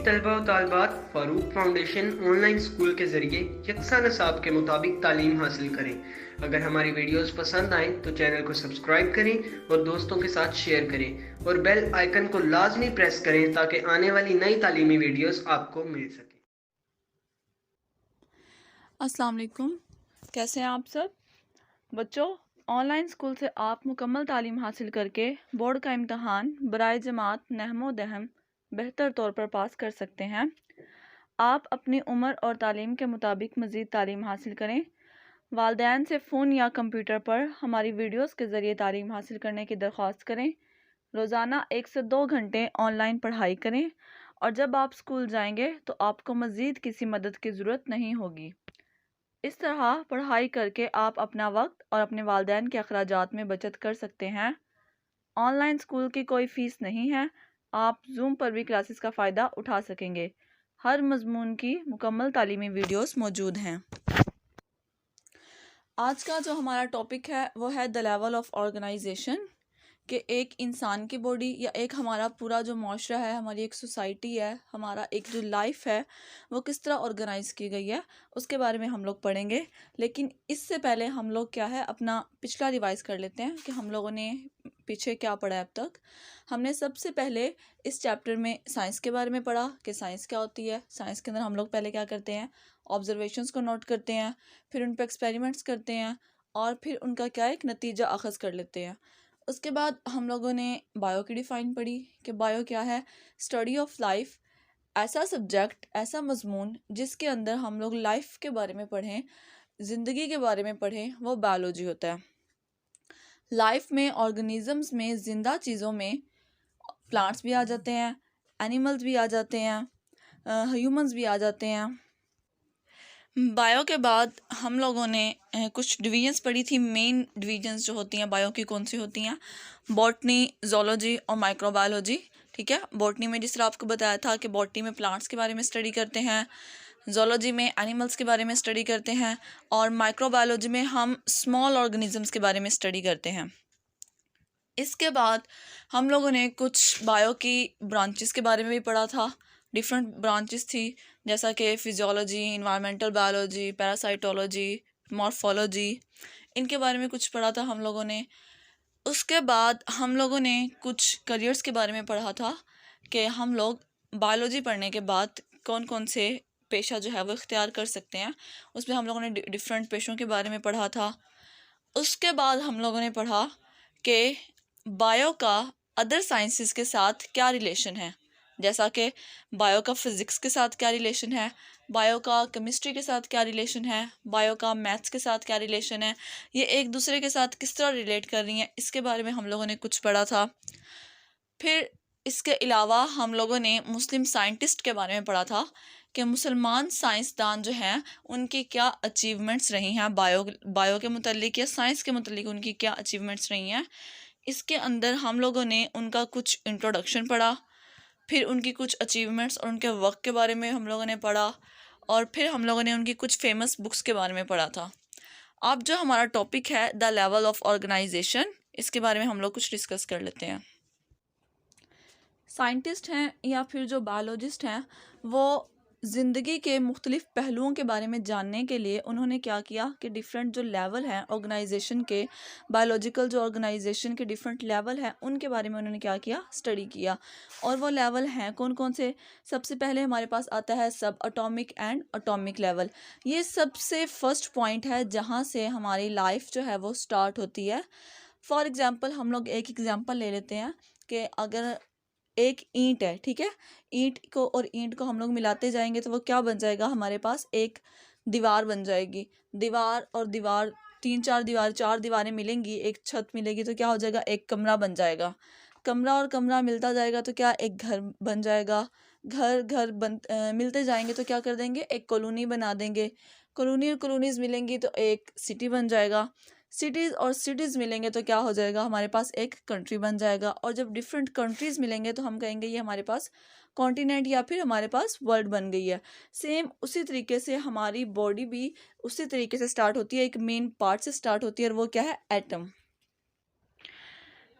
तलबा व तालिबात Farooq foundation online school के जरिए यकसा निसाब के मुताबिक तालीम हासिल करें। अगर हमारी वीडियोस पसंद आए तो चैनल को सब्सक्राइब करें और दोस्तों के साथ शेयर करें और बेल आइकन को लाजमी प्रेस करें ताकि आने वाली नई तालीमी वीडियोस आपको मिल सके। अस्सलाम वालेकुम, कैसे हैं आप सब बच्चों। ऑनलाइन स्कूल से आप मुकम्मल तालीम हासिल करके बोर्ड का इम्तहान बराए जमात नहमो दहम बेहतर तौर पर पास कर सकते हैं। आप अपनी उम्र और तालीम के मुताबिक मज़ीद तालीम हासिल करें। वालिदैन से फ़ोन या कंप्यूटर पर हमारी वीडियोस के ज़रिए तालीम हासिल करने की दरख्वास्त करें। रोज़ाना 1 से 2 घंटे ऑनलाइन पढ़ाई करें और जब आप स्कूल जाएंगे तो आपको मज़ीद किसी मदद की ज़रूरत नहीं होगी। इस तरह पढ़ाई करके आप अपना वक्त और अपने वालिदैन के अखराजात में बचत कर सकते हैं। ऑनलाइन स्कूल की कोई फ़ीस नहीं है। आप जूम पर भी क्लासेस का फ़ायदा उठा सकेंगे। हर मज़मून की मुकम्मल तालीमी वीडियोस मौजूद हैं। आज का जो हमारा टॉपिक है वो है द लेवल ऑफ ऑर्गेनाइजेशन, कि एक इंसान की बॉडी या एक हमारा पूरा जो माशरा है, हमारी एक सोसाइटी है, हमारा एक जो लाइफ है वो किस तरह ऑर्गेनाइज की गई है उसके बारे में हम लोग पढ़ेंगे। लेकिन इससे पहले हम लोग क्या है अपना पिछला रिवाइज कर लेते हैं कि हम लोगों ने पीछे क्या पढ़ा है अब तक। हमने सबसे पहले इस चैप्टर में साइंस के बारे में पढ़ा कि साइंस क्या होती है। साइंस के अंदर हम लोग पहले क्या करते हैं, ऑब्जर्वेशंस को नोट करते हैं, फिर उन पर एक्सपेरिमेंट्स करते हैं और फिर उनका क्या एक नतीजा अखज़ कर लेते हैं। उसके बाद हम लोगों ने बायो की डिफ़ाइन पढ़ी कि बायो क्या है, स्टडी ऑफ लाइफ, ऐसा सब्जेक्ट, ऐसा मजमून जिसके अंदर हम लोग लाइफ के बारे में पढ़ें, ज़िंदगी के बारे में पढ़ें, वो बायोलॉजी होता है। लाइफ में, ऑर्गेनिज़म्स में, ज़िंदा चीज़ों में प्लांट्स भी आ जाते हैं, एनिमल्स भी आ जाते हैं, ह्यूमंस भी आ जाते हैं। बायो के बाद हम लोगों ने कुछ डिवीजन्स पढ़ी थी। मेन डिवीजन्स जो होती हैं बायो की कौन सी होती हैं, बॉटनी, जोलॉजी और माइक्रोबायोलॉजी। ठीक है, बॉटनी में जिस तरह आपको बताया था कि बॉटनी में प्लांट्स के बारे में स्टडी करते हैं, जोलॉजी में एनिमल्स के बारे में स्टडी करते हैं और माइक्रोबायोलॉजी में हम स्मॉल ऑर्गेनिजम्स के बारे में स्टडी करते हैं। इसके बाद हम लोगों ने कुछ बायो की ब्रांचेस के बारे में भी पढ़ा था। डिफरेंट ब्रांचेस थी जैसा कि physiology, environmental biology, parasitology, morphology, इनके बारे में कुछ पढ़ा था हम लोगों ने। उसके बाद हम लोगों ने कुछ करियर्स के बारे में पढ़ा था कि हम लोग बायोलॉजी पढ़ने के बाद कौन कौन से पेशा जो है वो इख्तियार कर सकते हैं। उसमें हम लोगों ने डिफरेंट पेशों के बारे में पढ़ा था। उसके बाद हम लोगों ने पढ़ा कि बायो का अदर साइंसेस के साथ क्या रिलेशन है, जैसा कि बायो का फिज़िक्स के साथ क्या रिलेशन है, बायो का केमिस्ट्री के साथ क्या रिलेशन है, बायो का मैथ्स के साथ क्या रिलेशन है, ये एक दूसरे के साथ किस तरह रिलेट कर रही हैं, इसके बारे में हम लोगों ने कुछ पढ़ा था। फिर इसके अलावा हम लोगों ने मुस्लिम साइंटिस्ट के बारे में पढ़ा था कि मुसलमान साइंसदान जो हैं उनकी क्या अचीवमेंट्स रही हैं, बायो के मुतल्लिक या साइंस के मुतल्लिक उनकी क्या अचीवमेंट्स रही हैं। इसके अंदर हम लोगों ने उनका कुछ इंट्रोडक्शन पढ़ा, फिर उनकी कुछ अचीवमेंट्स और उनके वर्क के बारे में हम लोगों ने पढ़ा और फिर हम लोगों ने उनकी कुछ फेमस बुक्स के बारे में पढ़ा था। अब जो हमारा टॉपिक है द लेवल ऑफ ऑर्गेनाइजेशन, इसके बारे में हम लोग कुछ डिस्कस कर लेते हैं। साइंटिस्ट हैं या फिर जो बायोलॉजिस्ट हैं वो ज़िंदगी के मुख्तलिफ़ पहलुओं के बारे में जानने के लिए उन्होंने क्या किया कि डिफरेंट जो लेवल हैं ऑर्गेनाइजेशन के, बायोलॉजिकल जो ऑर्गेनाइजेशन के डिफरेंट लेवल हैं उनके बारे में उन्होंने क्या किया, स्टडी किया। और वो लेवल हैं कौन कौन से। सबसे पहले हमारे पास आता है सब एटॉमिक एंड एटॉमिक लेवल। ये सबसे फर्स्ट पॉइंट है जहाँ से हमारी लाइफ जो है वो स्टार्ट होती है। फॉर एग्ज़ाम्पल हम लोग एक एग्ज़ाम्पल ले लेते हैं कि अगर एक ईंट है, ठीक है, ईंट को और ईंट को हम लोग मिलाते जाएंगे तो वो क्या बन जाएगा, हमारे पास एक दीवार बन जाएगी। दीवार और दीवार, 3-4 दीवार, 4 दीवारें मिलेंगी, एक छत मिलेगी तो क्या हो जाएगा, एक कमरा बन जाएगा। कमरा और कमरा मिलता जाएगा तो क्या, एक घर बन जाएगा। घर घर मिलते जाएंगे तो क्या कर देंगे, एक कॉलोनी बना देंगे। कॉलोनी और कॉलोनीज़ मिलेंगी तो एक सिटी बन जाएगा। सिटीज़ और सिटीज़ मिलेंगे तो क्या हो जाएगा, हमारे पास एक कंट्री बन जाएगा। और जब डिफरेंट कंट्रीज़ मिलेंगे तो हम कहेंगे ये हमारे पास कॉन्टिनेंट या फिर हमारे पास वर्ल्ड बन गई है। सेम उसी तरीके से हमारी बॉडी भी उसी तरीके से स्टार्ट होती है, एक मेन पार्ट से स्टार्ट होती है और वो क्या है, एटम।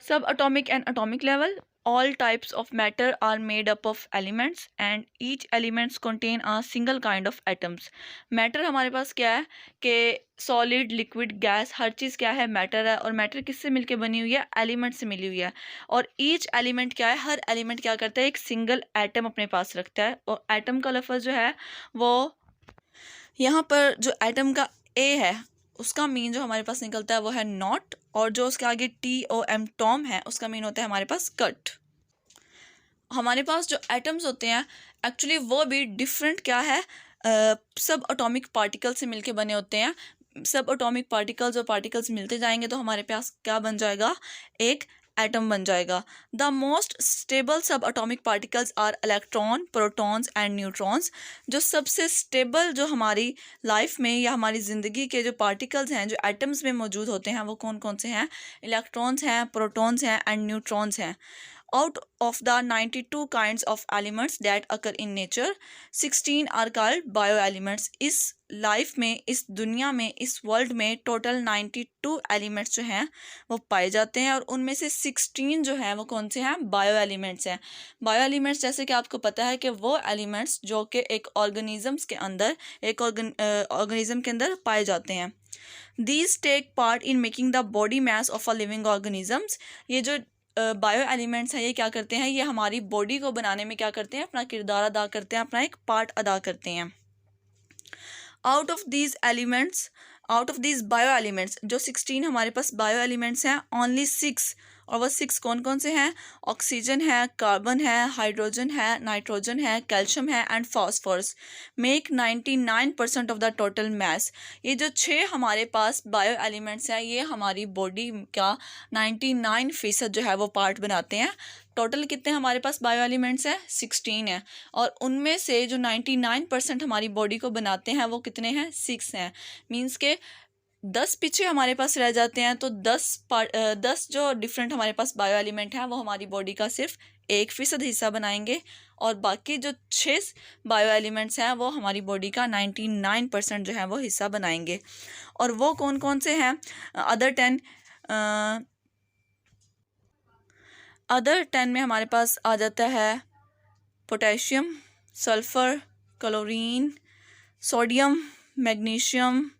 सब atomic and atomic level. all types of matter are made up of elements and each elements contain a single kind of atoms. matter हमारे पास क्या है कि सॉलिड लिक्विड गैस हर चीज़ क्या है मैटर है, और मैटर किससे मिलके बनी हुई है, एलिमेंट से मिली हुई है। और ईच एलिमेंट क्या है, हर एलिमेंट क्या करता है, एक सिंगल एटम अपने पास रखता है। और एटम का लफ्ज़ जो है वो यहाँ पर जो एटम का ए है उसका मीन जो हमारे पास निकलता है वो है नॉट, और जो उसके आगे TOM टॉम है उसका मीन होता है हमारे पास कट। हमारे पास जो एटम्स होते हैं एक्चुअली वो भी डिफरेंट क्या है, सब एटॉमिक पार्टिकल से मिलके बने होते हैं। सब एटॉमिक पार्टिकल्स और पार्टिकल्स मिलते जाएंगे तो हमारे पास क्या बन जाएगा, एक एटम बन जाएगा। The most stable subatomic particles are electron, protons and neutrons. जो सबसे स्टेबल जो हमारी लाइफ में या हमारी ज़िंदगी के जो पार्टिकल्स हैं जो एटम्स में मौजूद होते हैं वो कौन कौन से हैं, इलेक्ट्रॉन्स हैं, प्रोटॉन्स हैं एंड न्यूट्रॉन्स हैं। Out of the 92 kinds of elements that occur in nature, 16 are called bioelements. इस लाइफ में, इस दुनिया में, इस वर्ल्ड में टोटल 92 एलिमेंट्स जो हैं वो पाए जाते हैं, और उनमें से 16 जो हैं वो कौन से हैं, बायो एलिमेंट्स हैं। बायो एलिमेंट्स जैसे कि आपको पता है कि वो एलिमेंट्स जो कि एक ऑर्गेनिजम्स के अंदर, एक ऑर्गेनिज्म के अंदर पाए जाते हैं। These take part in making the body mass of a living organisms. ये जो बायो एलिमेंट्स हैं ये क्या करते हैं, ये हमारी बॉडी को बनाने में क्या करते हैं, अपना किरदार अदा करते हैं, अपना एक पार्ट अदा करते हैं। Out of these bio elements जो 16 हमारे पास बायो एलिमेंट्स हैं, ओनली 6, और वो 6 कौन कौन से हैं, ऑक्सीजन है, कार्बन है, हाइड्रोजन है, नाइट्रोजन है, कैल्शियम है and phosphorus, make 99% of the total mass. ये जो 6 हमारे पास बायो एलिमेंट्स हैं ये हमारी बॉडी का 99% जो है वो पार्ट बनाते हैं। टोटल कितने हमारे पास बायो एलिमेंट्स हैं, 16 हैं, और उनमें से जो 99% हमारी बॉडी को बनाते हैं वो कितने हैं, 6 हैं। मीन्स के 10 पीछे हमारे पास रह जाते हैं, तो 10 जो डिफरेंट हमारे पास बायो एलिमेंट हैं वो हमारी बॉडी का सिर्फ 1% हिस्सा बनाएंगे, और बाकी जो 6 बायो एलिमेंट्स हैं वो हमारी बॉडी का 99% जो है वो हिस्सा बनाएंगे। और वो कौन कौन से हैं, अदर 10 में हमारे पास आ जाता है potassium, sulphur, chlorine, sodium, magnesium,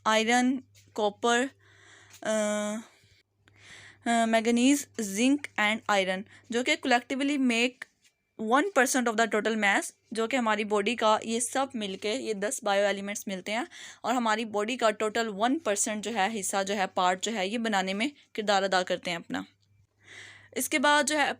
iron, copper, manganese, zinc and iron, जो कि collectively make 1% of the total mass, जो कि हमारी बॉडी का ये सब मिलके ये 10 बायो एलिमेंट्स मिलते हैं और हमारी बॉडी का टोटल 1% जो है हिस्सा जो है पार्ट जो है ये बनाने में किरदार अदा करते हैं अपना। इसके बाद जो है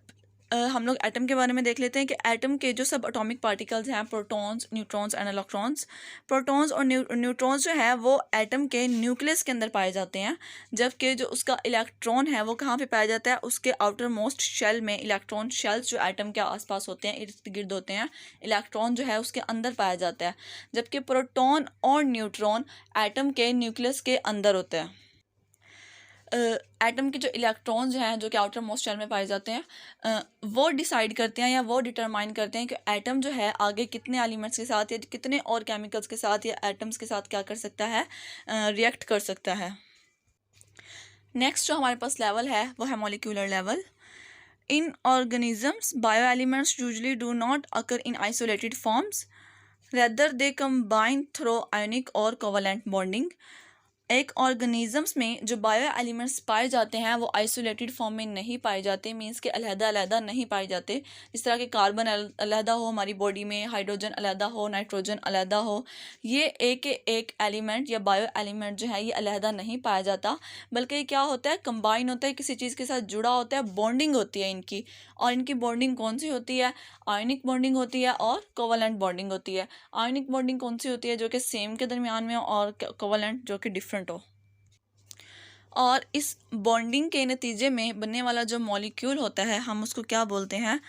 हम लोग एटम के बारे में देख लेते हैं कि एटम के जो सब एटॉमिक पार्टिकल्स हैं, protons, neutrons and electrons. Protons और न्यूट्रॉन्स जो है वो एटम के न्यूक्लियस के अंदर पाए जाते हैं, जबकि जो उसका इलेक्ट्रॉन है वो कहाँ पे पाया जाता है, उसके आउटर मोस्ट शेल में। इलेक्ट्रॉन शेल्स जो एटम के आसपास होते हैं, इर्द गिर्द होते हैं, इलेक्ट्रॉन जो है उसके अंदर पाया जाता है, जबकि प्रोटॉन और न्यूट्रॉन एटम के न्यूक्लियस के अंदर होते हैं। एटम के जो इलेक्ट्रॉन्स हैं जो कि आउटर मोस्ट शेल में पाए जाते हैं वो डिसाइड करते हैं या वो डिटरमाइन करते हैं कि एटम जो है आगे कितने एलिमेंट्स के साथ या कितने और केमिकल्स के साथ या एटम्स के साथ क्या कर सकता है, रिएक्ट कर सकता है। नेक्स्ट जो हमारे पास लेवल है वो है molecular level. In organisms bio elements usually do not occur in isolated forms, rather they combine through ionic और कोवलेंट बॉन्डिंग। एक ऑर्गेनिजम्स में जो बायो एलिमेंट्स पाए जाते हैं वो आइसोलेटेड फॉर्म में नहीं पाए जाते, मींस के अलहदा नहीं पाए जाते। जिस तरह के कार्बन अलहदा हो हमारी बॉडी में, हाइड्रोजन अलहदा हो, नाइट्रोजन अलहदा हो, ये एक एलिमेंट या बायो एलिमेंट जो है ये अलहदा नहीं पाया जाता, बल्कि क्या होता है, कंबाइन होता है, किसी चीज़ के साथ जुड़ा होता है, बॉन्डिंग होती है इनकी। और इनकी बॉन्डिंग कौन सी होती है, आयनिक बॉन्डिंग होती है और कोवलेंट बॉन्डिंग होती है। आयनिक बॉन्डिंग कौन सी होती है, जो कि सेम के दरमियान में, और कोवलेंट जो कि डिफरेंट हो। और इस बॉन्डिंग के नतीजे में बनने वाला जो मॉलिक्यूल होता है हम उसको क्या बोलते हैं,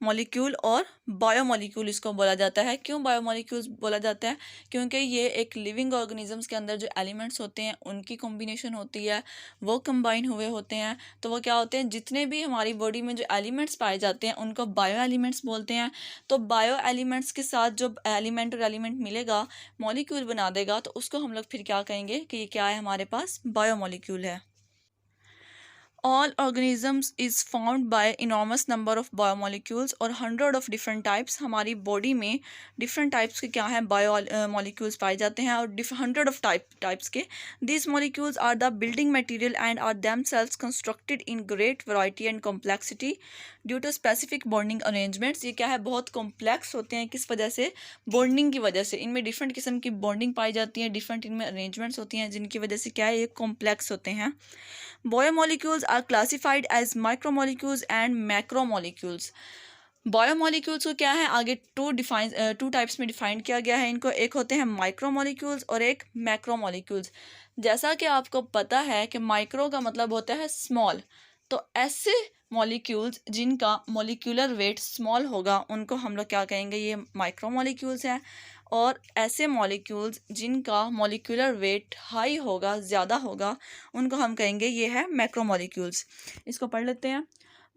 मॉलिक्यूल और बायोमॉलिक्यूल इसको बोला जाता है। क्यों बायोमॉलिक्यूल्स बोला जाता है, क्योंकि ये एक लिविंग ऑर्गेनिजम्स के अंदर जो एलिमेंट्स होते हैं उनकी कॉम्बिनेशन होती है, वो कंबाइन हुए होते हैं। तो वो क्या होते हैं, जितने भी हमारी बॉडी में जो एलिमेंट्स पाए जाते हैं उनको बायो एलिमेंट्स बोलते हैं। तो बायो एलिमेंट्स के साथ जो एलिमेंट और एलिमेंट मिलेगा, मॉलिक्यूल बना देगा, तो उसको हम लोग फिर क्या कहेंगे कि ये क्या है, हमारे पास बायोमॉलिक्यूल है। All organisms is formed by enormous number of biomolecules और 100 of different types. हमारी बॉडी में different types के क्या हैं molecules पाए जाते हैं और 100 of types के. These molecules are the building material and are themselves constructed in great variety and complexity due to specific bonding arrangements. ये क्या है, बहुत complex होते हैं. किस वजह से? बॉन्डिंग की वजह से. इनमें different किस्म की बॉन्डिंग पाई जाती है, different इनमें arrangements होती हैं जिनकी वजह से क्या है, ये complex होते हैं. Biomolecules are classified as micromolecules and macromolecules. Biomolecules को क्या है, आगे टू टाइप्स में डिफाइन किया गया है इनको. एक होते हैं माइक्रोमोलिक्यूल्स और एक मैक्रोमोलिक्यूल्स. जैसा कि आपको पता है कि माइक्रो का मतलब होता है स्मॉल, तो ऐसे मॉलिक्यूल्स जिनका मॉलिक्यूलर वेट स्मॉल होगा उनको हम लोग क्या कहेंगे, ये माइक्रोमोलिक्यूल्स हैं. और ऐसे मॉलिक्यूल्स जिनका मॉलिक्यूलर वेट हाई होगा, ज़्यादा होगा, उनको हम कहेंगे ये है मैक्रोमोलिक्यूल्स. इसको पढ़ लेते हैं.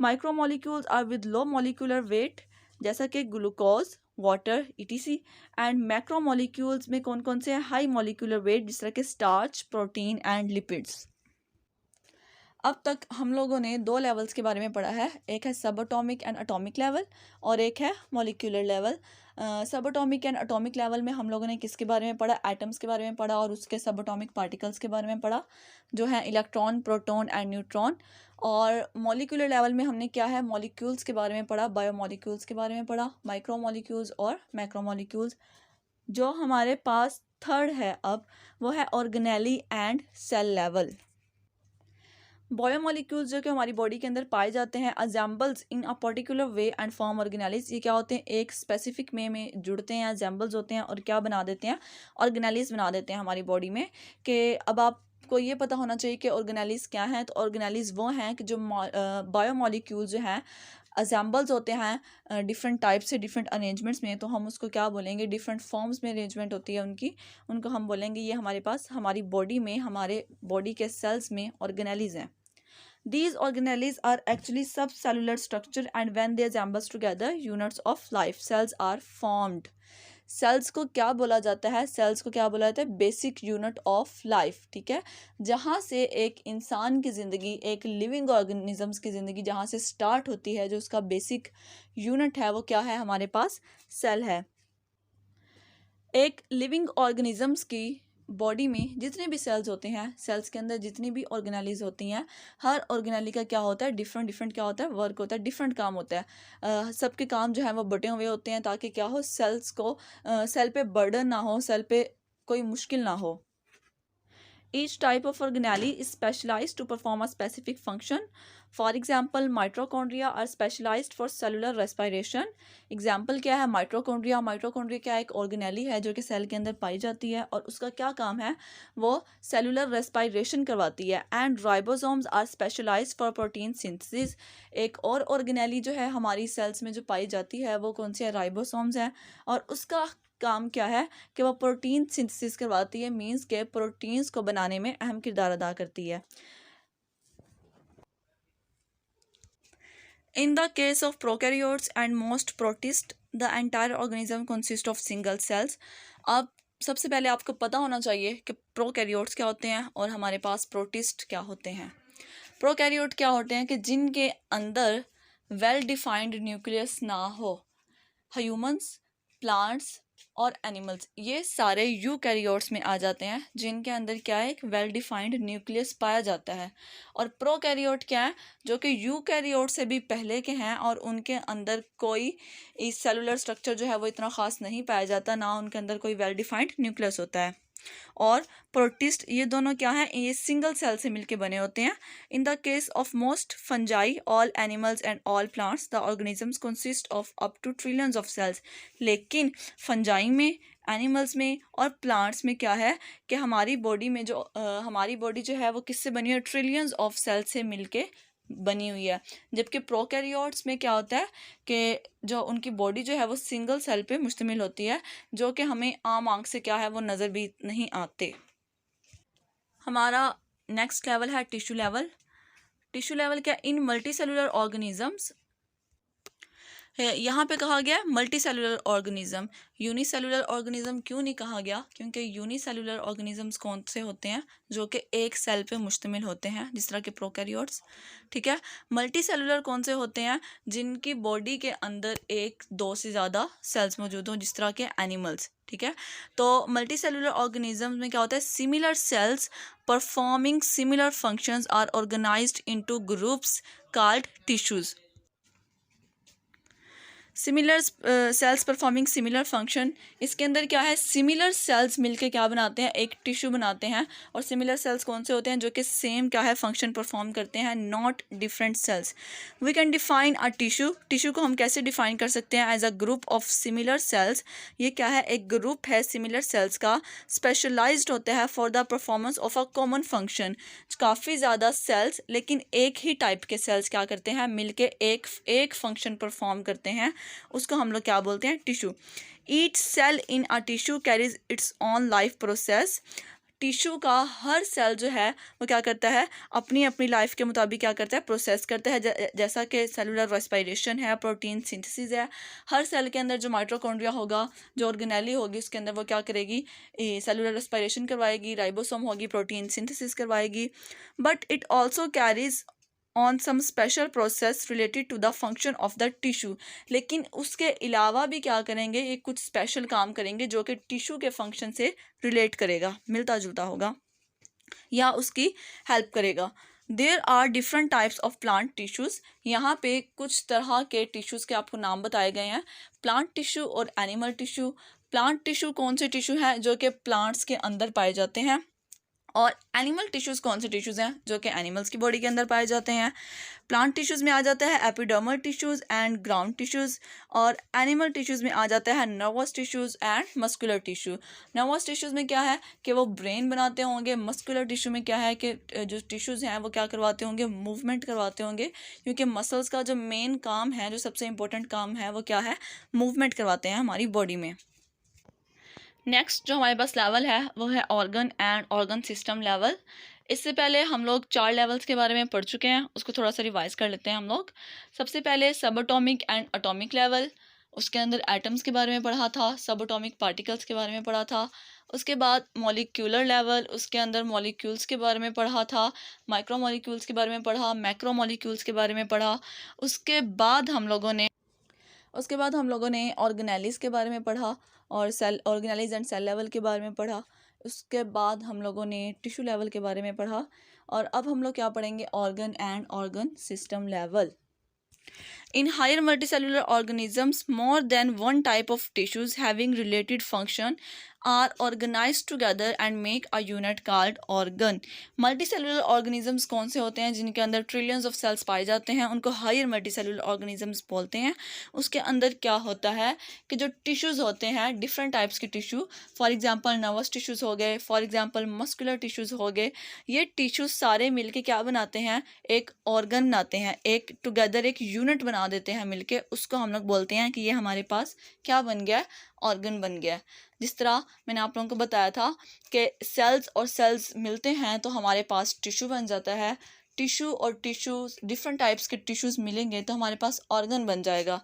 Micromolecules are with low molecular weight, जैसा कि glucose, water, ETC. And macromolecules में कौन कौन से हैं, हाई मॉलिक्यूलर वेट, जिस तरह के स्टार्च, प्रोटीन एंड लिपिड्स. अब तक हम लोगों ने दो लेवल्स के बारे में पढ़ा है, एक है सब एटॉमिक एंड एटॉमिक लेवल और एक है मॉलिक्यूलर लेवल. सब एटॉमिक एंड एटॉमिक लेवल में हम लोगों ने किसके बारे में पढ़ा, एटम्स के बारे में पढ़ा और उसके सब एटॉमिक पार्टिकल्स के बारे में पढ़ा, जो है इलेक्ट्रॉन, प्रोटॉन एंड न्यूट्रॉन. और मॉलिक्यूलर लेवल में हमने क्या है, मॉलिक्यूल्स के बारे में पढ़ा, बायोमॉलिक्यूल्स के बारे में पढ़ा, माइक्रोमॉलिक्यूल्स और मैक्रोमॉलिक्यूल्स. जो हमारे पास थर्ड है अब, वो है organelle and cell level. Biomolecules जो कि हमारी बॉडी के अंदर पाए जाते हैं, assembles in a particular way and form organelles. ये क्या होते हैं, एक स्पेसिफिक वे में जुड़ते हैं, अजेंबल्स होते हैं और क्या बना देते हैं, ऑर्गेनेलिज बना देते हैं हमारी बॉडी में. कि अब आपको ये पता होना चाहिए कि ऑर्गेनेलिज क्या हैं. तो ऑर्गेनेलिज वो हैं कि जो बायोमोलिक्यूल्स जो हैं, अजेंबल्स होते हैं डिफरेंट टाइप से, डिफरेंट अरेंजमेंट्स में, तो हम उसको क्या बोलेंगे, डिफरेंट फॉर्म्स में अरेंजमेंट होती है उनकी, उनको हम बोलेंगे ये हमारे पास हमारी बॉडी में, हमारे बॉडी के सेल्स में ऑर्गेनेलिज हैं. These organelles are actually subcellular structure and when they assemble together, units of life cells are formed. Cells को क्या बोला जाता है, सेल्स को क्या बोला जाता है, बेसिक यूनिट ऑफ लाइफ. ठीक है, जहाँ से एक इंसान की ज़िंदगी, एक लिविंग ऑर्गेनिजम्स की ज़िंदगी जहाँ से स्टार्ट होती है, जो उसका बेसिक यूनिट है वो क्या है, हमारे पास सेल है. एक लिविंग ऑर्गेनिजम्स की बॉडी में जितने भी सेल्स होते हैं, सेल्स के अंदर जितनी भी ऑर्गेनेलीज होती हैं, हर ऑर्गेनेली का क्या होता है, डिफरेंट क्या होता है, वर्क होता है, डिफरेंट काम होता है. सबके काम जो है वो बटे हुए होते हैं ताकि क्या हो, सेल्स को सेल पे बर्डन ना हो, सेल पे कोई मुश्किल ना हो. Each type of organelle is specialized to perform a specific function. For example, mitochondria are specialized for cellular respiration. Example क्या है, माइट्रोकॉन्ड्रिया. माइट्रोकॉन्ड्रिया क्या एक ऑर्गेनेली है जो कि सेल के अंदर पाई जाती है और उसका क्या काम है, वो सेलुलर रेस्पायरेशन करवाती है. And ribosomes are specialised for protein synthesis. एक और ऑर्गेनेली जो है हमारी सेल्स में जो पाई जाती है वो कौन सी है, राइबोसोम्स है. और उसका काम क्या है कि वो प्रोटीन सिंथेसिस करवाती है, मींस के प्रोटीन्स को बनाने में अहम किरदार अदा करती है. In the case of prokaryotes and most protist the entire organism consist of single cells. अब सबसे पहले आपको पता होना चाहिए कि प्रोकैरियोट्स क्या होते हैं और हमारे पास प्रोटिस्ट क्या होते हैं. प्रोकैरियोट क्या होते हैं कि जिनके अंदर वेल डिफाइंड न्यूक्लियस ना हो. ह्यूमंस, प्लांट्स और एनिमल्स ये सारे यूकैरियोट्स में आ जाते हैं जिनके अंदर क्या है, एक वेल डिफाइंड न्यूक्लियस पाया जाता है. और प्रोकैरियोट क्या है, जो कि यूकैरियोट से भी पहले के हैं और उनके अंदर कोई सेलुलर स्ट्रक्चर जो है वो इतना ख़ास नहीं पाया जाता, ना उनके अंदर कोई वेल डिफाइंड न्यूक्लियस होता है. और प्रोटिस्ट ये दोनों क्या हैं, ये सिंगल सेल से मिलके बने होते हैं. In the case of most fungi, all animals and all plants the organisms consist of up to trillions of cells. लेकिन फंजाई में, एनिमल्स में और प्लांट्स में क्या है कि हमारी बॉडी में जो हमारी बॉडी जो है वो किससे बनी है, ट्रिलियंस ऑफ सेल्स से मिलके बनी हुई है. जबकि प्रोकैरियोट्स में क्या होता है कि जो उनकी बॉडी जो है वो सिंगल सेल पे मुश्तमिल होती है, जो कि हमें आम आंख से क्या है वो नज़र भी नहीं आते. हमारा नेक्स्ट लेवल है टिश्यू लेवल. टिश्यू लेवल क्या, इन मल्टी सेलुलर ऑर्गेनिजम्स यहाँ पे कहा गया multi cellular organism. Unicellular organism क्यों नहीं कहा गया? क्योंकि यूनिसेलुलर ऑर्गेनिजम्स कौन से होते हैं? जो कि एक सेल पे मुश्तमिल होते हैं, जिस तरह के प्रोकैरियोट्स। ठीक है। मल्टी सेलुलर कौन से होते हैं? जिनकी बॉडी के अंदर एक दो से ज़्यादा सेल्स मौजूद हों, जिस तरह के एनिमल्स। ठीक है। तो मल्टी सेलुलर ऑर्गेनिजम्स में क्या होता है? Similar cells performing similar functions are organised into groups called tissues. Similar cells performing similar function, इसके अंदर क्या है? सिमिलर सेल्स मिलके क्या बनाते हैं? एक टिश्यू बनाते हैं। और सिमिलर सेल्स कौन से होते हैं? जो कि सेम क्या है? फंक्शन परफॉर्म करते हैं, not different cells. We can define a tissue. Tissue को हम कैसे डिफाइन कर सकते हैं? As a group of similar cells. ये क्या है? एक ग्रुप है सिमिलर सेल्स का, स्पेशलाइज्ड होता है for the performance of a common function. काफ़ी ज़्यादा सेल्स, लेकिन एक ही टाइप के सेल्स क्या करते हैं? मिलके एक फंक्शन परफॉर्म करते हैं, उसको हम लोग क्या बोलते हैं? Tissue. Each cell in a tissue carries its own life process. Tissue का हर सेल जो है वो क्या करता है? अपनी अपनी लाइफ के मुताबिक क्या करता है? प्रोसेस करता है। जैसा कि सेलुलर रेस्पिरेशन है, प्रोटीन सिंथेसिस है। हर सेल के अंदर जो माइटोकॉन्ड्रिया होगा, जो ऑर्गेनेली होगी, उसके अंदर वो क्या करेगी? सेलुलर रेस्पिरेशन करवाएगी, राइबोसोम होगी, प्रोटीन सिंथेसिस करवाएगी। But it also carries on some special process related to the function of the tissue. लेकिन उसके अलावा भी क्या करेंगे? ये कुछ स्पेशल काम करेंगे जो कि टिश्यू के फंक्शन से रिलेट करेगा, मिलता जुलता होगा या उसकी हेल्प करेगा। There are different types of plant tissues. यहाँ पे कुछ तरह के टिश्यूज़ के आपको नाम बताए गए हैं, प्लांट टिश्यू और एनिमल टिश्यू। प्लांट टिश्यू कौन से टिश्यू हैं? जो कि प्लांट्स के अंदर पाए जाते हैं। और एनिमल टिश्यूज़ कौन से टिश्यूज़ हैं? जो कि एनिमल्स की बॉडी के अंदर पाए जाते हैं। प्लांट टिश्यूज़ में आ जाता है epidermal tissues and ground tissues. और एनिमल टिश्यूज़ में आ जाता है nervous tissues and muscular tissue. Nervous tissues में क्या है कि वो ब्रेन बनाते होंगे। मस्कुलर टिश्यू में क्या है कि जो टिश्यूज़ हैं वो क्या करवाते होंगे? मूवमेंट करवाते होंगे, क्योंकि मसल्स का जो मेन काम है, जो सबसे इंपॉर्टेंट काम है, वो क्या है? मूवमेंट करवाते हैं हमारी बॉडी में। नेक्स्ट जो हमारे पास लेवल है वो है organ and organ system level. इससे पहले हम लोग 4 लेवल्स के बारे में पढ़ चुके हैं, उसको थोड़ा सा रिवाइज कर लेते हैं हम लोग। सबसे पहले सब एटॉमिक एंड एटॉमिक लेवल, उसके अंदर एटम्स के बारे में पढ़ा था, सब एटॉमिक पार्टिकल्स के बारे में पढ़ा था। उसके बाद मॉलिक्यूलर लेवल, उसके अंदर मॉलिक्यूल्स के बारे में पढ़ा था, माइक्रो मॉलिक्यूल्स के बारे में पढ़ा, मैक्रो मॉलिक्यूल्स के बारे में पढ़ा। उसके बाद हम लोगों ने ऑर्गेनेलिस के बारे में पढ़ा और cell organelles and cell level के बारे में पढ़ा। उसके बाद हम लोगों ने टिश्यू लेवल के बारे में पढ़ा। और अब हम लोग क्या पढ़ेंगे? Organ and organ system level. In higher multicellular organisms, more than one type of tissues having related function are organized together and make a unit called organ. Multicellular organisms कौन से होते हैं? जिनके अंदर ट्रिलियंस ऑफ सेल्स पाए जाते हैं, उनको हायर मल्टीसेलुलर ऑर्गेनिजम्स बोलते हैं। उसके अंदर क्या होता है कि जो टिश्यूज़ होते हैं, डिफरेंट टाइप्स के tissue, for example nervous tissues हो गए, फॉर एग्जांपल मस्कुलर टिश्यूज़ हो गए, ये टिश्यूज़ सारे मिलके क्या बनाते हैं? एक ऑर्गन बनाते हैं, एक टुगेदर एक यूनिट बना देते हैं मिलके। उसको हम लोग बोलते हैं कि ये हमारे पास क्या बन गया है? ऑर्गन बन गया है। जिस तरह मैंने आप लोगों को बताया था कि सेल्स और सेल्स मिलते हैं तो हमारे पास टिश्यू बन जाता है। टिश्यू और टिश्यूज़, डिफरेंट टाइप्स के टिश्यूज़ मिलेंगे तो हमारे पास ऑर्गन बन जाएगा।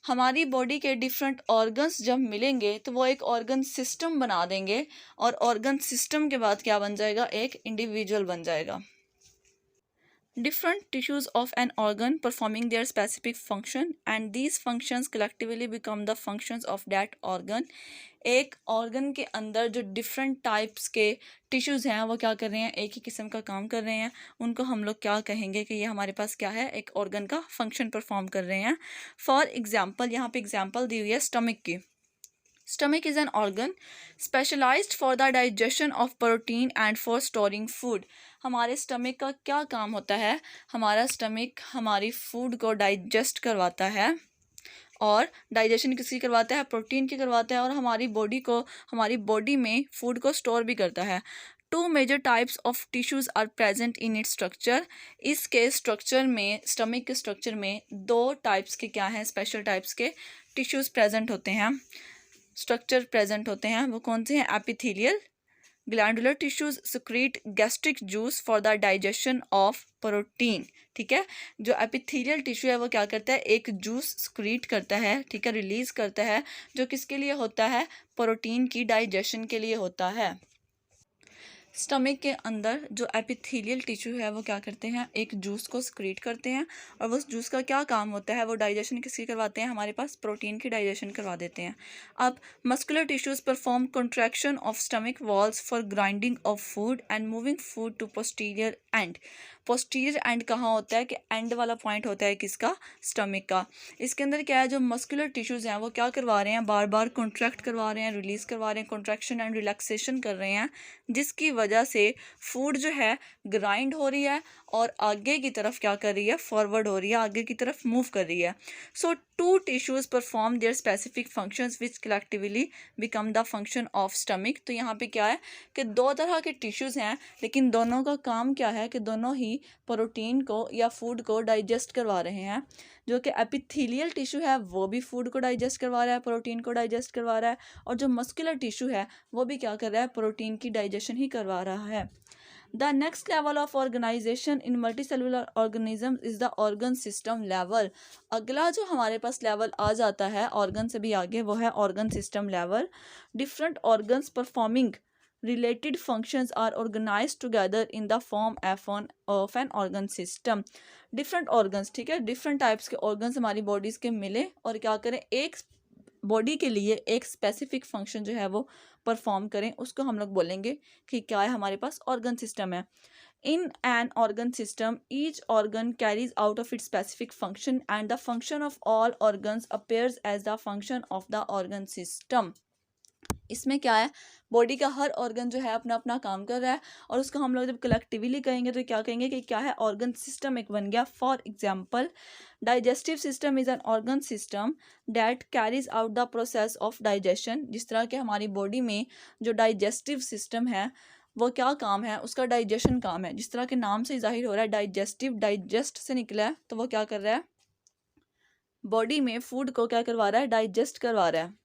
हमारी बॉडी के डिफरेंट ऑर्गन्स जब मिलेंगे तो वो एक ऑर्गन सिस्टम बना देंगे, और ऑर्गन सिस्टम के बाद क्या बन जाएगा? एक इंडिविजुअल बन जाएगा। Different tissues of an organ performing their specific function and these functions collectively become the functions of that organ. एक ऑर्गन के अंदर जो डिफरेंट टाइप्स के टिश्यूज़ हैं वो क्या कर रहे हैं? एक ही किस्म का काम कर रहे हैं। उनको हम लोग क्या कहेंगे कि ये हमारे पास क्या है? एक ऑर्गन का फंक्शन परफॉर्म कर रहे हैं। फॉर एग्जाम्पल, यहाँ पे एग्जाम्पल दी हुई है स्टमक की। Stomach is an organ specialized for the digestion of protein and for storing food. हमारे स्टमक का क्या काम होता है? हमारा स्टमक हमारी फूड को डाइजेस्ट करवाता है, और डाइजेशन किसकी करवाता है? प्रोटीन की करवाता है, और हमारी बॉडी में फूड को स्टोर भी करता है। 2 major types of tissues are present in its structure. इसके स्ट्रक्चर में, स्टमक के स्ट्रक्चर में 2 टाइप्स के क्या हैं? स्पेशल टाइप्स के टिश्यूज़ प्रेजेंट होते हैं, स्ट्रक्चर प्रेजेंट होते हैं। वो कौन से हैं? Epithelial glandular tissues secrete gastric juice for the digestion of protein. ठीक है, जो एपिथेलियल टिश्यू है वो क्या करता है, एक जूस सक्रीट करता है, ठीक है, रिलीज करता है, जो किसके लिए होता है, प्रोटीन की डाइजेशन के लिए होता है। स्टमक के अंदर जो एपिथेलियल टिश्यू है वो क्या करते हैं, एक जूस को सक्रीट करते हैं, और उस जूस का क्या काम होता है, वो डाइजेशन किसकी करवाते हैं, हमारे पास प्रोटीन की डाइजेशन करवा देते हैं। अब muscular tissues perform contraction of stomach walls for grinding of food and moving food to posterior end. Posterior end कहाँ होता है, कि एंड वाला पॉइंट होता है किसका, स्टमक का। इसके अंदर क्या है, जो मस्कुलर टिश्यूज हैं वो क्या करवा रहे हैं, बार बार कॉन्ट्रैक्ट करवा रहे हैं, रिलीज करवा रहे हैं, कॉन्ट्रैक्शन एंड रिलैक्सेशन कर रहे हैं, जिसकी वजह से फूड जो है ग्राइंड हो रही है और आगे की तरफ क्या कर रही है, फॉरवर्ड हो रही है, आगे की तरफ मूव कर रही है। So two tissues perform their specific functions which collectively become the function of stomach. तो यहाँ पे क्या है कि दो तरह के टिश्यूज हैं, लेकिन दोनों का काम क्या है कि दोनों ही प्रोटीन को या फूड को डाइजेस्ट करवा रहे हैं। जो कि एपिथेलियल टिश्यू है वो भी फूड को डाइजेस्ट करवा रहा है, प्रोटीन को डाइजेस्ट करवा रहा है, और जो मस्कुलर टिश्यू है वो भी क्या कर रहा है, प्रोटीन की डाइजेशन ही करवा रहा है। The next level of organization in multicellular organisms is the organ system level। अगला जो हमारे पास लेवल आ जाता है ऑर्गन से भी आगे, वो है organ system level. Different organs performing related functions are organized together in the form of an organ system। Different organs, ठीक है, different types के organs हमारी bodies के मिले और क्या करें, एक बॉडी के लिए एक स्पेसिफिक फंक्शन जो है वो परफॉर्म करें, उसको हम लोग बोलेंगे कि क्या है, हमारे पास ऑर्गन सिस्टम है। In an organ system each organ carries out of its specific function and the function of all organs appears as the function of the organ system. इसमें क्या है, बॉडी का हर ऑर्गन जो है अपना अपना काम कर रहा है, और उसको हम लोग जब कलेक्टिवली कहेंगे तो क्या कहेंगे कि क्या है, ऑर्गन सिस्टम एक बन गया। For example, digestive system is an organ system that carries out the process of digestion. जिस तरह के हमारी बॉडी में जो डाइजेस्टिव सिस्टम है वो क्या काम है, उसका डाइजेशन काम है। जिस तरह के नाम से जाहिर हो रहा है, डाइजेस्टिव, डाइजेस्ट से निकला है, तो वो क्या कर रहा है, बॉडी में फूड को क्या करवा रहा है, डाइजेस्ट करवा रहा है।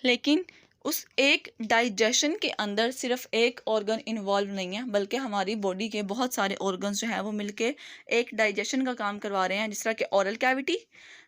लेकिन उस एक डाइजेशन के अंदर सिर्फ एक ऑर्गन इन्वॉल्व नहीं है, बल्कि हमारी बॉडी के बहुत सारे ऑर्गन्स जो हैं वो मिलके एक डाइजेशन का काम करवा रहे हैं। जिस तरह के ओरल कैविटी,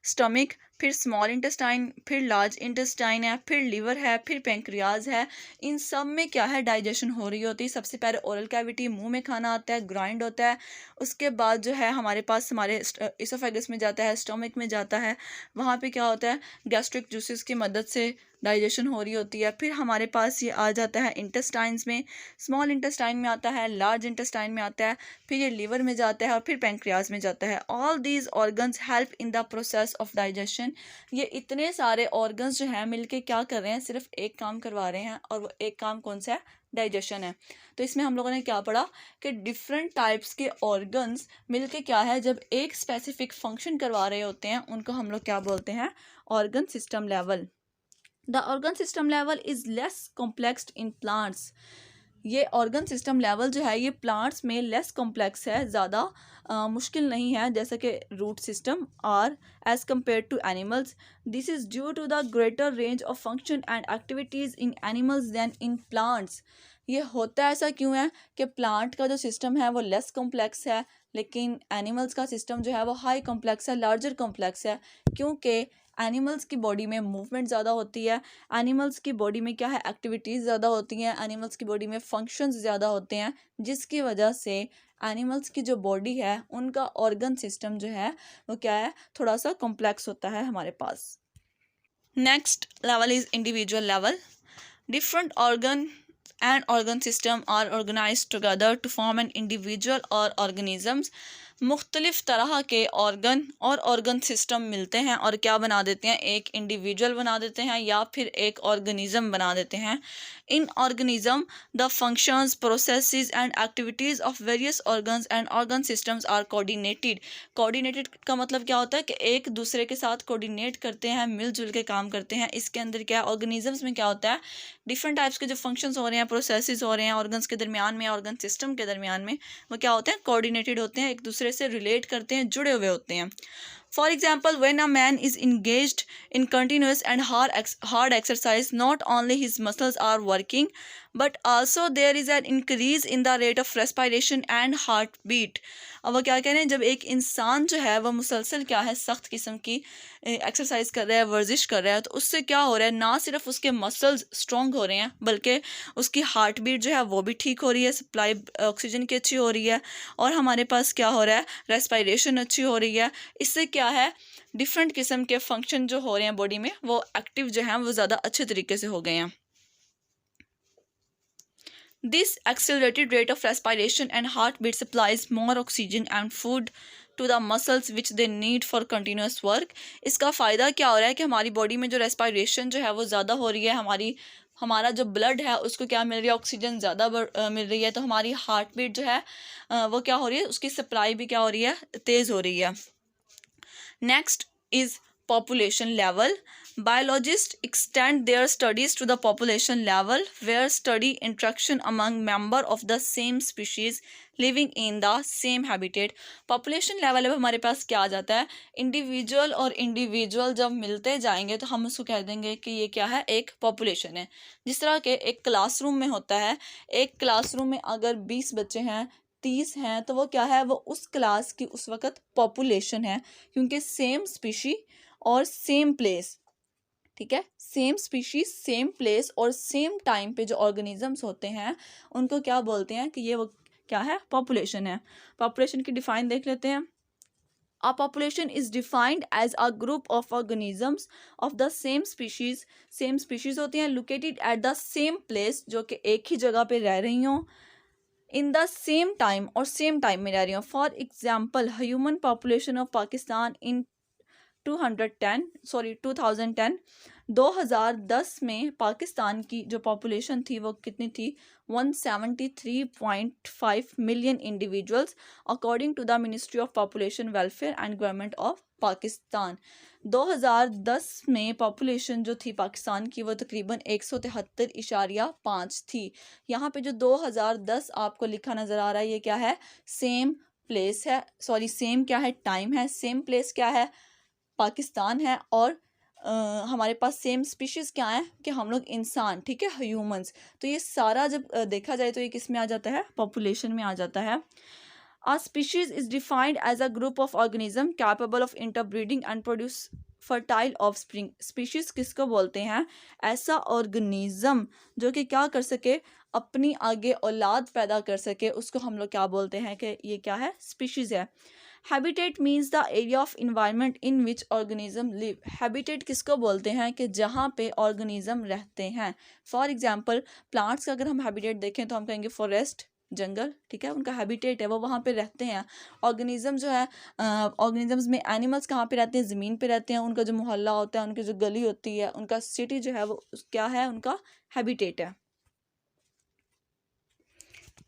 स्टमक, फिर स्मॉल इंटेस्टाइन, फिर लार्ज इंटेस्टाइन है, फिर लिवर है, फिर पेंक्रियाज है। इन सब में क्या है, डाइजेशन हो रही होती है। सबसे पहले ओरल कैविटी, मुंह में खाना आता है, ग्राइंड होता है, उसके बाद जो है हमारे पास हमारे इसोफेगस में जाता है, स्टमक में जाता है, वहाँ पे क्या होता है, गैस्ट्रिक जूसेस की मदद से डाइजेशन हो रही होती है। फिर हमारे पास ये आ जाता है इंटेस्टाइन्स में, स्मॉल इंटेस्टाइन में आता है, लार्ज इंटेस्टाइन में आता है, फिर ये लिवर में जाता है और फिर पेंक्रियाज में जाता है। All these organs help in the process of digestion. ये इतने सारे ऑर्गन्स जो हैं मिलके क्या कर रहे हैं, सिर्फ एक काम करवा रहे हैं, और वो एक काम कौन सा है, डाइजेशन है। तो इसमें हम लोगों ने क्या पढ़ा कि डिफरेंट टाइप्स के ऑर्गन्स मिलके क्या है, जब एक स्पेसिफिक फंक्शन करवा रहे होते हैं, उनको हम लोग क्या बोलते हैं, organ system level. The organ system level is less complex in plants. ये ऑर्गन सिस्टम लेवल जो है ये प्लांट्स में लेस कॉम्प्लेक्स है, ज़्यादा मुश्किल नहीं है, जैसे कि root system are as compare to animals. This is due to the greater range of function and activities in animals than in plants. ये होता ऐसा क्यों है कि प्लांट का जो सिस्टम है वो लेस कॉम्प्लेक्स है, लेकिन एनिमल्स का सिस्टम जो है वो हाई कॉम्प्लेक्स है, लार्जर कॉम्प्लेक्स है, क्योंकि एनिमल्स की बॉडी में मूवमेंट ज़्यादा होती है, एनिमल्स की बॉडी में क्या है, एक्टिविटीज़ ज़्यादा होती हैं, एनिमल्स की बॉडी में फंक्शंस ज़्यादा होते हैं, जिसकी वजह से एनिमल्स की जो बॉडी है उनका ऑर्गन सिस्टम जो है वो क्या है, थोड़ा सा कॉम्प्लेक्स होता है हमारे पास। Next level is individual level. Different organ and organ system are organized together to form an individual or organisms। मुख्तलिफ तरह के ऑर्गन और ऑर्गन सिस्टम मिलते हैं और क्या बना देते हैं, एक इंडिविजुअल बना देते हैं या फिर एक ऑर्गेनिज्म बना देते हैं। In organism the functions, processes and activities of various organs and organ systems are coordinated. Coordinated का मतलब क्या होता है कि एक दूसरे के साथ कोऑर्डिनेट करते हैं, मिलजुल के काम करते हैं। इसके अंदर क्या है, ऑर्गेनिजम्स में क्या होता है, डिफरेंट टाइप्स के जो फंक्शंस हो रहे हैं, प्रोसेसेस हो रहे हैं ऑर्गन्स के दरमियान में, ऑर्गन सिस्टम के दरमियान में, वो क्या होते हैं, कोऑर्डिनेटेड होते हैं, एक दूसरे से रिलेट करते हैं, जुड़े हुए होते हैं। For example, when a man is engaged in continuous and hard exercise, not only his muscles are working, but also there is an increase in the rate of respiration and heartbeat. अब वो क्या कह रहे हैं, जब एक इंसान जो है वो मुसलसल क्या है सख्त किस्म की एक्सरसाइज कर रहा है, वर्जिश कर रहा है, तो उससे क्या हो रहा है, ना सिर्फ उसके मसल्स स्ट्रॉन्ग हो रहे हैं बल्कि उसकी हार्ट बीट जो है वो भी ठीक हो रही है, सप्लाई ऑक्सीजन की अच्छी हो रही है, और हमारे पास क्या हो रहा है, रेस्पिरेशन अच्छी हो रही है। इससे क्या है, डिफरेंट किस्म के फंक्शन जो हो रहे हैं बॉडी में वो एक्टिव जो हैं वो ज़्यादा अच्छे तरीके से हो गए हैं। This accelerated rate of respiration and heartbeat supplies more oxygen and food to the muscles which they need for continuous work. इसका फ़ायदा क्या हो रहा है कि हमारी बॉडी में जो रेस्पिरेशन जो है वो ज़्यादा हो रही है, हमारा जो ब्लड है उसको क्या मिल रही है, ऑक्सीजन ज़्यादा मिल रही है, तो हमारी हार्ट बीट जो है वो क्या हो रही है, उसकी सप्लाई भी क्या हो रही है, तेज़ हो रही है। Next is population level. Biologists extend their studies to the population level, where study interaction among members of the same species living in the same habitat. Population level अब हमारे पास क्या आ जाता है, इंडिविजुअल और इंडिविजुअल जब मिलते जाएंगे तो हम उसको कह देंगे कि ये क्या है, एक पॉपुलेशन है। जिस तरह के एक क्लासरूम में होता है, एक क्लासरूम में अगर 20 बच्चे हैं, 30 हैं, तो वो क्या है, वो उस क्लास की उस वक्त पॉपुलेशन है, क्योंकि सेम स्पीशी और सेम प्लेस, ठीक है, सेम स्पीशीज सेम प्लेस और सेम टाइम पे जो ऑर्गेनिजम्स होते हैं उनको क्या बोलते हैं कि ये वो क्या है, पॉपुलेशन है। पॉपुलेशन की डिफाइन देख लेते हैं। A population is defined as a group of organisms of the same species होती हैं, located at the same place, जो कि एक ही जगह पे रह रही हों, in the same time और same time में रह रही हों। For example, human population of Pakistan in 2010 में पाकिस्तान की जो पॉपुलेशन थी वो कितनी थी, 173.5 million individuals, according to the ministry of population welfare and government of Pakistan. 2010 में पॉपुलेशन जो थी पाकिस्तान की वो तकरीबन 173.5 थी। यहाँ पे जो 2010 आपको लिखा नज़र आ रहा है, ये क्या है, सेम प्लेस है, सेम क्या है, टाइम है, सेम प्लेस क्या है, पाकिस्तान है, और हमारे पास सेम स्पीशीज़ क्या है कि हम लोग इंसान, ठीक है, ह्यूमंस। तो ये सारा जब देखा जाए तो ये किस में आ जाता है, पॉपुलेशन में आ जाता है। A species is defined as a group of organism capable of interbreeding and produce fertile offspring. Species किसको बोलते हैं, ऐसा ऑर्गेनिज्म जो कि क्या कर सके, अपनी आगे औलाद पैदा कर सके, उसको हम लोग क्या बोलते हैं कि ये क्या है, स्पीशीज़ है। Habitat means the area of environment in which organism live. Habitat किसको बोलते हैं कि जहाँ पे ऑर्गेनिज्म रहते हैं। फॉर एग्जांपल प्लांट्स का अगर हम हैबिटेट देखें तो हम कहेंगे फॉरेस्ट, जंगल, ठीक है, उनका हैबिटेट है, वो वहाँ पे रहते हैं। ऑर्गेनिज्म जो है, ऑर्गेनिजम्स में एनिमल्स कहाँ पे रहते हैं, ज़मीन पे रहते हैं, उनका जो मोहल्ला होता है, उनकी जो गली होती है, उनका सिटी जो है वो क्या है, उनका हैबिटेट है।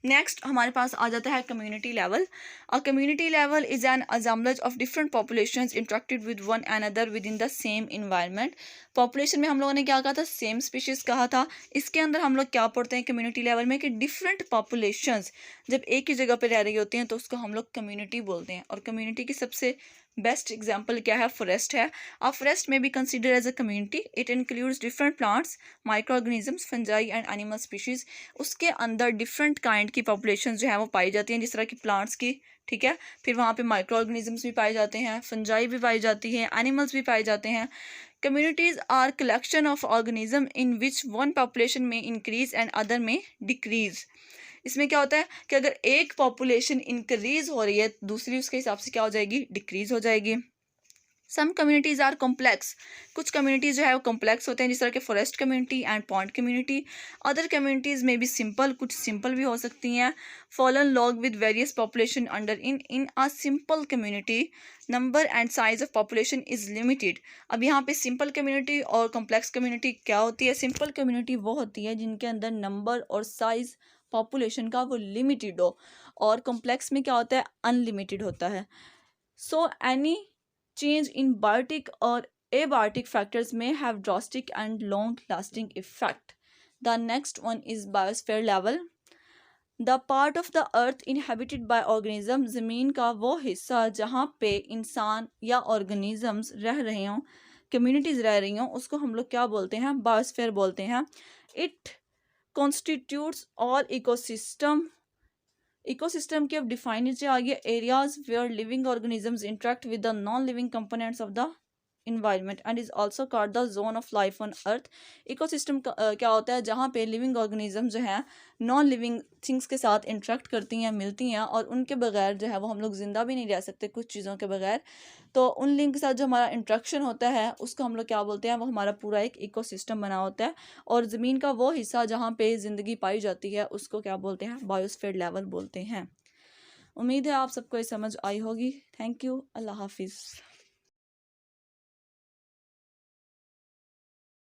नेक्स्ट हमारे पास आ जाता है community level. A community level is an assemblage of different populations interacted with one another with in the same environment. Population में हम लोगों ने क्या कहा था, सेम स्पीशीज़ कहा था। इसके अंदर हम लोग क्या पढ़ते हैं कम्युनिटी लेवल में कि डिफरेंट पॉपुलेशंस जब एक ही जगह पे रह रही होती हैं तो उसको हम लोग कम्युनिटी बोलते हैं। और कम्युनिटी की सबसे बेस्ट एग्जाम्पल क्या है, फॉरेस्ट है। A forest may be consider as a community, it includes different plants, micro organisms, fungi and animal species. उसके अंदर डिफरेंट काइंड की पॉपुलेशन जो है वो पाई जाती हैं, जिस तरह की प्लांट्स की, ठीक है, फिर वहाँ पे माइक्रो ऑर्गेनिजम्स भी पाए जाते हैं, फंजाई भी पाई जाती हैं, एनिमल्स भी पाए जाते हैं। Communities are collection of organism in which one population may increase and other may decrease. इसमें क्या होता है कि अगर एक पॉपुलेशन इंक्रीज हो रही है दूसरी उसके हिसाब से क्या हो जाएगी, डिक्रीज हो जाएगी। सम कम्युनिटीज़ आर कॉम्प्लेक्स, कुछ कम्युनिटीज़ जो है वो कॉम्प्लेक्स होते हैं, जिस तरह के forest community and point community. Other communities में भी सिंपल, कुछ सिंपल भी हो सकती हैं। Fallen log with various population under in a simple community number and size of population is limited. अब यहाँ पे सिंपल कम्युनिटी और कॉम्प्लेक्स कम्युनिटी क्या होती है, सिंपल कम्युनिटी वो होती है जिनके अंदर नंबर और साइज पॉपुलेशन का वो लिमिटेड हो, और कॉम्प्लेक्स में क्या होता है, अनलिमिटेड होता है। So any change in biotic or abiotic factors may have drastic and long lasting effect. The next one is biosphere level. The part of the earth inhabited bye organism, ज़मीन का वो हिस्सा जहाँ पे इंसान या ऑर्गेनिजम्स रह रहे हों, कम्युनिटीज़ रह रही हों, उसको हम लोग क्या बोलते हैं? बायोस्फीयर बोलते हैं। It constitutes all ecosystem. Ecosystem की अब डिफाइन नीचे आ गया, areas where living organisms interact with the non living components of the environment and is also called the zone of life on earth. Ecosystem क्या होता है? जहाँ पे लिविंग ऑर्गेनिज्म जो हैं नॉन लिविंग थिंग्स के साथ इंटरेक्ट करती हैं, मिलती हैं, और उनके बगैर जो है वो हम लोग ज़िंदा भी नहीं रह सकते कुछ चीज़ों के बगैर। तो उन लिंक के साथ जो हमारा इंट्रैक्शन होता है उसको हम लोग क्या बोलते हैं? वो हमारा पूरा एक इकोसिस्टम बना होता है। और ज़मीन का वो हिस्सा जहाँ पे ज़िंदगी पाई जाती है उसको क्या बोलते हैं? बायोस्फीयर लेवल बोलते हैं। उम्मीद है आप सबको ये समझ आई होगी। Thank you. अल्लाह हाफिज़।